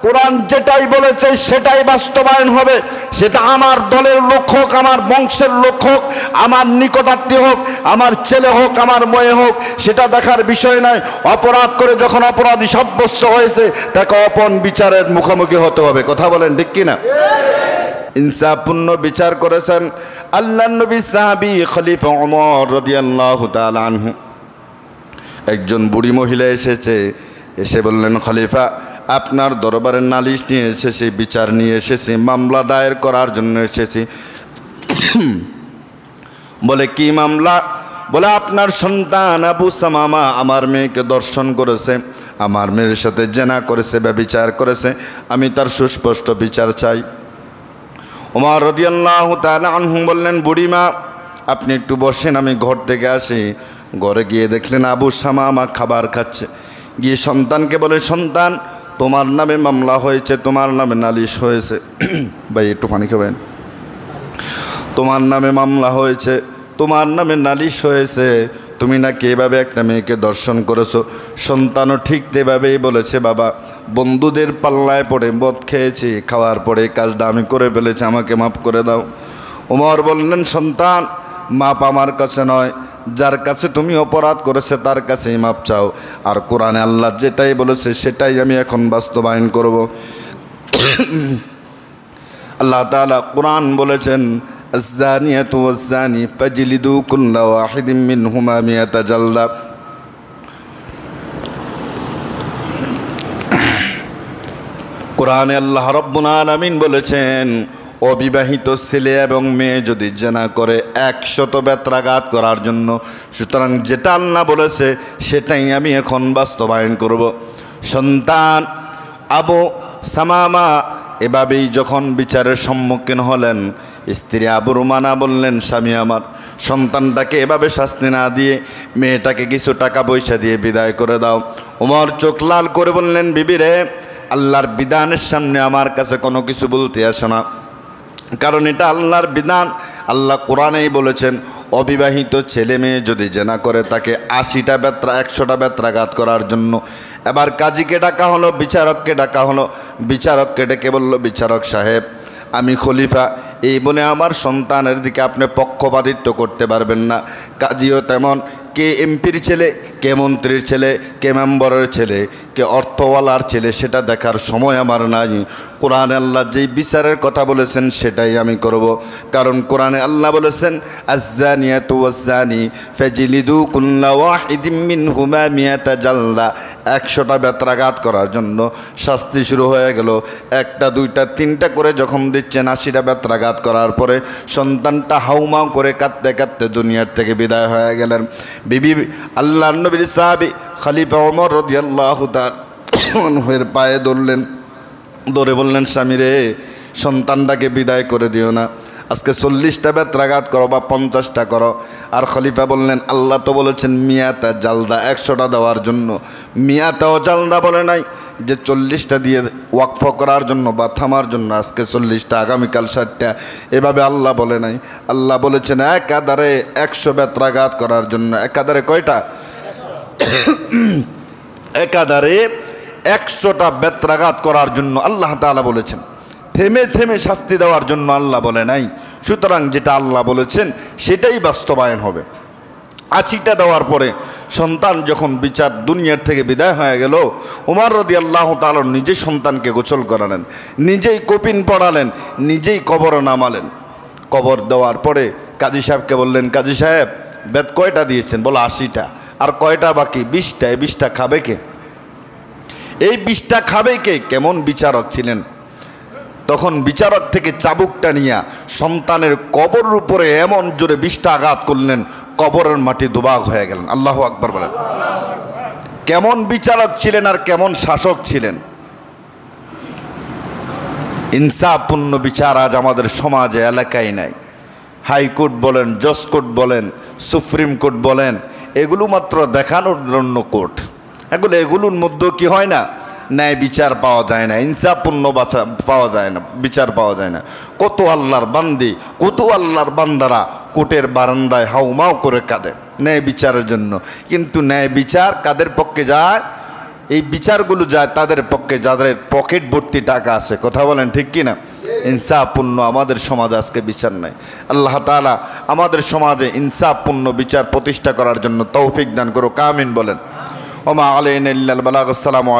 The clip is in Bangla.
কোরআন যেটাই বলেছে সেটাই বাস্তবায়ন হবে। সেটা আমার দলের লোক হোক, আমার বংশের লোক হোক, আমার নিকটাত্মীয় হোক, আমার ছেলে হোক, আমার মেয়ে হোক, সেটা দেখার বিষয় নয়। অপরাধ করে যখন অপরাধী সাব্যস্ত হয়েছে তাকে আপন বিচারের মুখোমুখি হতে হবে। কথা বলেন ঠিক কিনা? ইনসাফপূর্ণ বিচার করেছেন আল্লাহর নবী সাহাবী খলিফা ওমর রাদিয়াল্লাহু তাআলা আনহু। একজন বুড়ি মহিলা এসে বললেন, খলিফা আপনার দরবারে নালিশ নিয়ে এসেছি, বিচার নিয়ে এসেছি, মামলা দায়ের করার জন্য এসেছি। বলে কি মামলা? বলে আপনার সন্তান আবু সামামা আমার মেয়েকে দর্শন করেছে, আমার মেয়ের সাথে জেনা করেছে, ব্যভিচার করেছে, আমি তার সুস্পষ্ট বিচার চাই। ওমর রাদিয়াল্লাহু তাআলা আনহু বললেন, বুড়িমা আপনি একটু বসেন, আমি ঘর থেকে আসি। ঘরে গিয়ে দেখলেন আবু সামামা খাবার খাচ্ছে। গিয়ে সন্তানকে বলে, সন্তান তোমার নামে মামলা হয়েছে, তোমার নামে নালিশ হয়েছে। ভাই একটু পানি খাবেন? তোমার নামে মামলা হয়েছে, তোমার নামে নালিশ হয়েছে, তুমি নাকি এভাবে একটা মেয়েকে দর্শন করেছো। সন্তানও ঠিক এভাবেই বলেছে, বাবা বন্ধুদের পাল্লায় পড়ে মদ খেয়েছি, খাওয়ার পরে কাজটা আমি করে ফেলেছি, আমাকে মাফ করে দাও। ওমর বললেন, সন্তান মাপ আমার কাছে নয়, যার কাছে তুমি অপরাধ করেছে তার কাছেই মাপ চাও। আর কোরআনে আল্লাহ যেটাই বলেছে সেটাই আমি এখন বাস্তবায়ন করব। আল্লাহ তাআলা কোরআন বলেছেন, الزانية والزاني فاجلدوا كل واحد منهما 100 جلدة। কোরআনে আল্লাহ রাব্বুল আলামিন বলেছেন, অবিবাহিত ছেলে এবং মেয়ে যদি জেনা করে 100 বেত্রাঘাত করার জন্য। সুতরাং যেটা আল্লাহ বলেছে সেটাই আমি এখন বাস্তবায়ন করব। সন্তান আবু সামামা এভাবেই যখন বিচারের সম্মুখীন হলেন, স্ত্রী আবু রুমানা বললেন, স্বামী আমার সন্তানটাকে এভাবে শাস্তি না দিয়ে মেয়েটাকে কিছু টাকা পয়সা দিয়ে বিদায় করে দাও। ওমর চোখ লাল করে বললেন, বিবি রে, আল্লাহর বিধানের সামনে আমার কাছে কোনো কিছু বলতে আসে না, কারণ এটা আল্লাহর বিধান। আল্লাহ কোরআনেই বলেছেন, অবিবাহিত ছেলে মেয়ে যদি জেনা করে তাকে 80টা বেত্রা 100টা বেত্রাঘাত করার জন্য। এবার কাজীকে ডাকা হলো, বিচারককে ডাকা হলো। বিচারককে ডেকে বলল, বিচারক সাহেব আমি খলিফা, এই বলে আমার সন্তানের দিকে আপনি পক্ষপাতিত্ব করতে পারবেন না। কাজীও তেমন, কে এমপির ছেলে, কে মন্ত্রীর ছেলে, কে মেম্বরের ছেলে, কে অর্থওয়ালার ছেলে, সেটা দেখার সময় আমার নাই। কোরআনে আল্লাহ যেই বিচারের কথা বলেছেন সেটাই আমি করব। কারণ কোরআনে আল্লাহ বলেছেন, আয-যানিয়াতু ওয়াজ-যানি ফাজলিদু কুল্লা ওয়াহিদিম মিনহুমা 100 জালদা। 100টা বেত্রাঘাত করার জন্য শাস্তি শুরু হয়ে গেল। 1টা 2টা 3টা করে যখন দিচ্ছেন, 80টা বেত্রাঘাত করার পরে সন্তানটা হাউমাউ করে কাঁদতে কাঁদতে দুনিয়ার থেকে বিদায় হয়ে গেলেন। বিবি আল্লাহর নবীর সাহাবী খলিফা ওমর রাদিয়াল্লাহু তাআলা আনহুর পায়ে ধরলেন, ধরে বললেন, স্বামী রে, সন্তানটাকে বিদায় করে দিও না, আজকে 40টা বেত্রাঘাত করো বা 50টা করো। আর খলিফা বললেন, আল্লাহ তো বলেছেন 100 জালদা, 100টা দেওয়ার জন্য। 100 জালদা বলে নাই যে 40টা দিয়ে ওয়াকফ করার জন্য বা থামার জন্য, আজকে 40টা আগামীকাল 60টা, এভাবে আল্লাহ বলে নাই। আল্লাহ বলেছেন একাধারে 100 বেত্রাঘাত করার জন্য। একাধারে কয়টা? একাধারে 100টা বেত্রাঘাত করার জন্য আল্লাহ তাআলা বলেছেন, থেমে থেমে শাস্তি দেওয়ার জন্য আল্লাহ বলে নাই। সুতরাং যেটা আল্লাহ বলেছেন সেটাই বাস্তবায়ন হবে। 80টা দেওয়ার পরে সন্তান যখন বিচার দুনিয়ার থেকে বিদায় হয়ে গেল, ওমর রাদিয়াল্লাহু তাআলা নিজেই সন্তানকে গোসল করালেন, নিজেই কফিন পড়ালেন, নিজেই কবরে নামালেন। কবর দেওয়ার পরে কাজী সাহেবকে বললেন, কাজী সাহেব বেত কয়টা দিয়েছেন? বলো 80টা। আর কয়টা বাকি? 20টা। এই 20টা খাবে কে? এই 20টা খাবে কে? কেমন বিচারক ছিলেন! তখন বিচারক থেকে চাবুকটা নিয়ে সন্তানের কবরের উপরে এমন জোরে 20টা আঘাত করলেন, কবরের মাটি দুভাগ হয়ে গেলেন। আল্লাহু আকবার বলেন। কেমন বিচারক ছিলেন আর কেমন শাসক ছিলেন! ইনসাফপূর্ণ বিচার আজ আমাদের সমাজে এলাকায় নাই। হাইকোর্ট বলেন, জজ কোর্ট বলেন, সুপ্রিম কোর্ট বলেন, এগুলো মাত্র দেখানোর জন্য কোর্ট। এগুলোর মধ্যেও কি হয় না? ন্যায় বিচার পাওয়া যায় না, ইনসাফপূর্ণ পাওয়া যায় না, বিচার পাওয়া যায় না। কত আল্লাহর বান্দি, কত আল্লাহর বান্দারা কোর্টের বারান্দায় হাউমাউ করে কাঁদে ন্যায় বিচারের জন্য। কিন্তু ন্যায় বিচার কাদের পক্ষে যায়? এই বিচারগুলো যায় তাদের পক্ষে যাদের পকেট ভর্তি টাকা আছে। কথা বলেন ঠিক কি না? ইনসাফপূর্ণ আমাদের সমাজে আজকে বিচার নাই। আল্লাহ তাআলা আমাদের সমাজে ইনসাফপূর্ণ বিচার প্রতিষ্ঠা করার জন্য তৌফিক দান করুক, আমিন বলেন। ওমা আলাইনা ইল্লাল বালাগ। আসসালামু আলাইকুম।